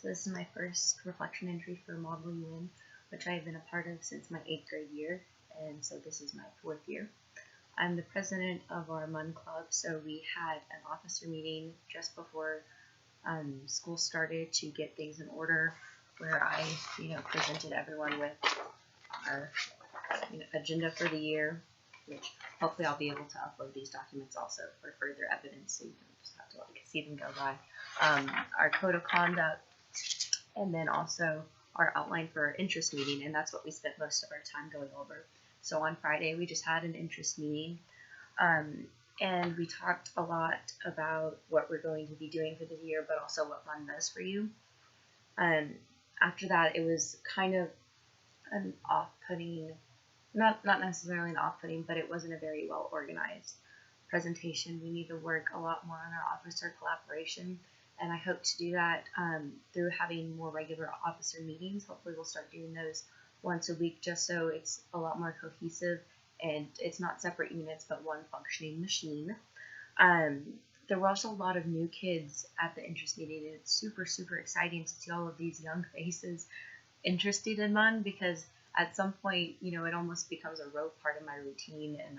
So this is my first reflection entry for Model UN, which I have been a part of since my 8th grade year, and so this is my 4th year. I'm the president of our MUN club, so we had an officer meeting just before school started to get things in order, where I, presented everyone with our agenda for the year, which hopefully I'll be able to upload these documents also for further evidence, so you can just have to see them go by. Our code of conduct, and then also our outline for our interest meeting, and that's what we spent most of our time going over. So on Friday, we just had an interest meeting, and we talked a lot about what we're going to be doing for the year, but also what MUN does for you. After that, it was kind of an off-putting, not necessarily an off-putting, but it wasn't a very well organized presentation. We need to work a lot more on our officer collaboration, and I hope to do that through having more regular officer meetings. Hopefully we'll start doing those once a week, just so it's a lot more cohesive and it's not separate units but one functioning machine. There were also a lot of new kids at the interest meeting, and it's super exciting to see all of these young faces interested in MUN, because at some point, it almost becomes a rote part of my routine, and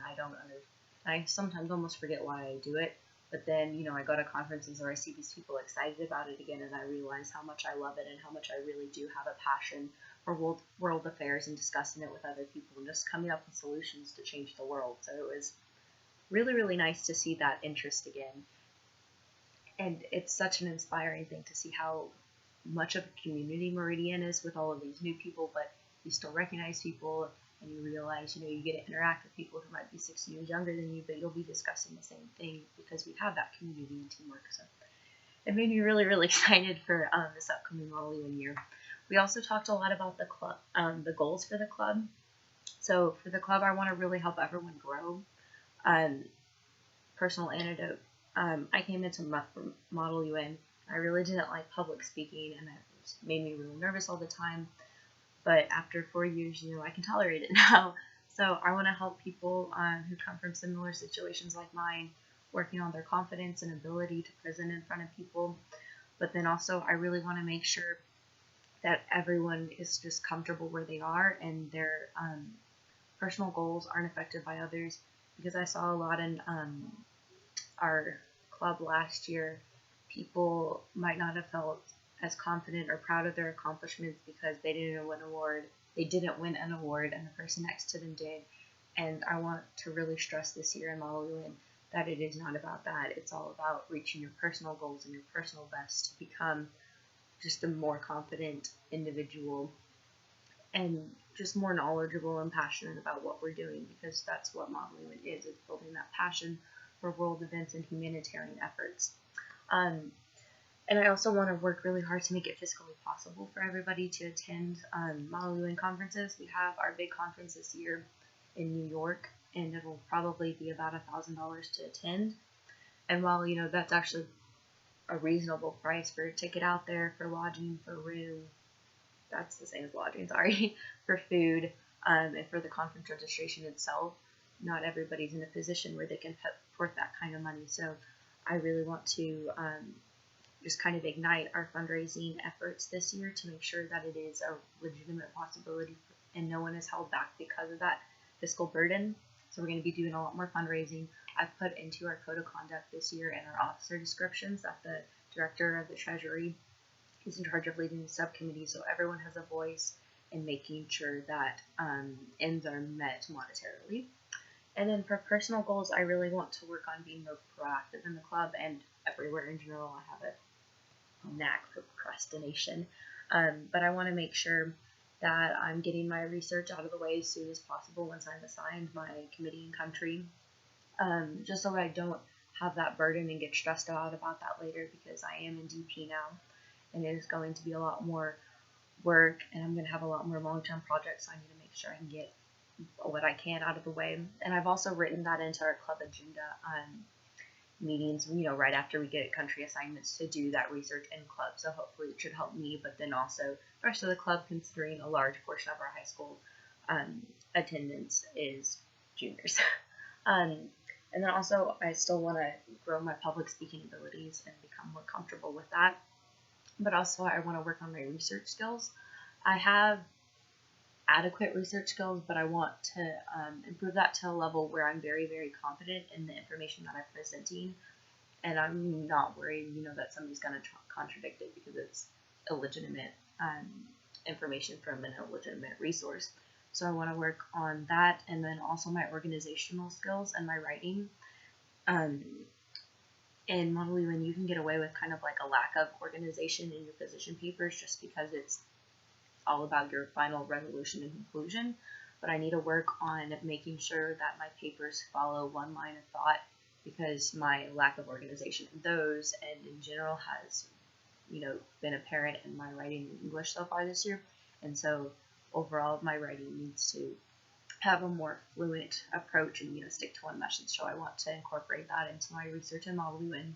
I sometimes almost forget why I do it. But then, I go to conferences where I see these people excited about it again, and I realize how much I love it and how much I really do have a passion for world affairs and discussing it with other people and just coming up with solutions to change the world. So it was really nice to see that interest again. And it's such an inspiring thing to see how much of a community Meridian is with all of these new people, but you still recognize people, and you realize, you get to interact with people who might be 6 years younger than you, but you'll be discussing the same thing because we have that community and teamwork. So it made me really excited for this upcoming Model UN year. We also talked a lot about the club, the goals for the club. So for the club, I want to really help everyone grow. Personal anecdote. I came into Model UN. I really didn't like public speaking, and it made me really nervous all the time. But after 4 years, I can tolerate it now. So I want to help people who come from similar situations like mine, working on their confidence and ability to present in front of people. But then also, I really want to make sure that everyone is just comfortable where they are, and their personal goals aren't affected by others. Because I saw a lot in our club last year, people might not have felt as confident or proud of their accomplishments because they didn't win an award, and the person next to them did. And I want to really stress this year in Model UN that it is not about that. It's all about reaching your personal goals and your personal best to become just a more confident individual and just more knowledgeable and passionate about what we're doing, because that's what Model UN is. It's building that passion for world events and humanitarian efforts. And I also want to work really hard to make it fiscally possible for everybody to attend Model UN conferences. We have our big conference this year in New York, and it will probably be about $1,000 to attend. And while, that's actually a reasonable price for a ticket out there, for lodging, for room, that's the same as lodging, sorry, for food, and for the conference registration itself, not everybody's in a position where they can put forth that kind of money. So I really want to just kind of ignite our fundraising efforts this year to make sure that it is a legitimate possibility and no one is held back because of that fiscal burden. So we're going to be doing a lot more fundraising. I've put into our code of conduct this year and our officer descriptions that the director of the Treasury is in charge of leading the subcommittee, so everyone has a voice in making sure that ends are met monetarily. And then for personal goals, I really want to work on being more proactive in the club and everywhere in general. I have a knack for procrastination, but I want to make sure that I'm getting my research out of the way as soon as possible once I'm assigned my committee and country, just so I don't have that burden and get stressed out about that later, because I am in DP now, and it is going to be a lot more work, and I'm going to have a lot more long-term projects, so I need to make sure I can get what I can out of the way. And I've also written that into our club agenda meetings, right after we get country assignments, to do that research in club. So hopefully it should help me, but then also the rest of the club, considering a large portion of our high school attendance is juniors. And then also I still want to grow my public speaking abilities and become more comfortable with that. but also I want to work on my research skills. I have adequate research skills, but I want to improve that to a level where I'm very, very confident in the information that I'm presenting, and I'm not worried, that somebody's going to contradict it because it's illegitimate information from an illegitimate resource. So I want to work on that, and then also my organizational skills and my writing. Um, in Model UN, you can get away with kind of like a lack of organization in your position papers just because it's all about your final resolution and conclusion. But I need to work on making sure that my papers follow one line of thought because my lack of organization in those and in general has, been apparent in my writing in English so far this year. And so overall, my writing needs to have a more fluent approach and stick to one message. So I want to incorporate that into my research and modeling.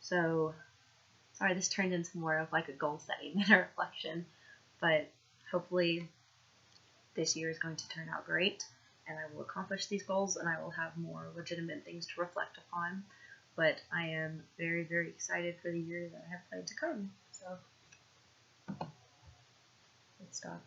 So sorry, this turned into more of like a goal setting than a reflection, but hopefully this year is going to turn out great and I will accomplish these goals and I will have more legitimate things to reflect upon. But I am very, very excited for the year that I have planned to come. So let's stop.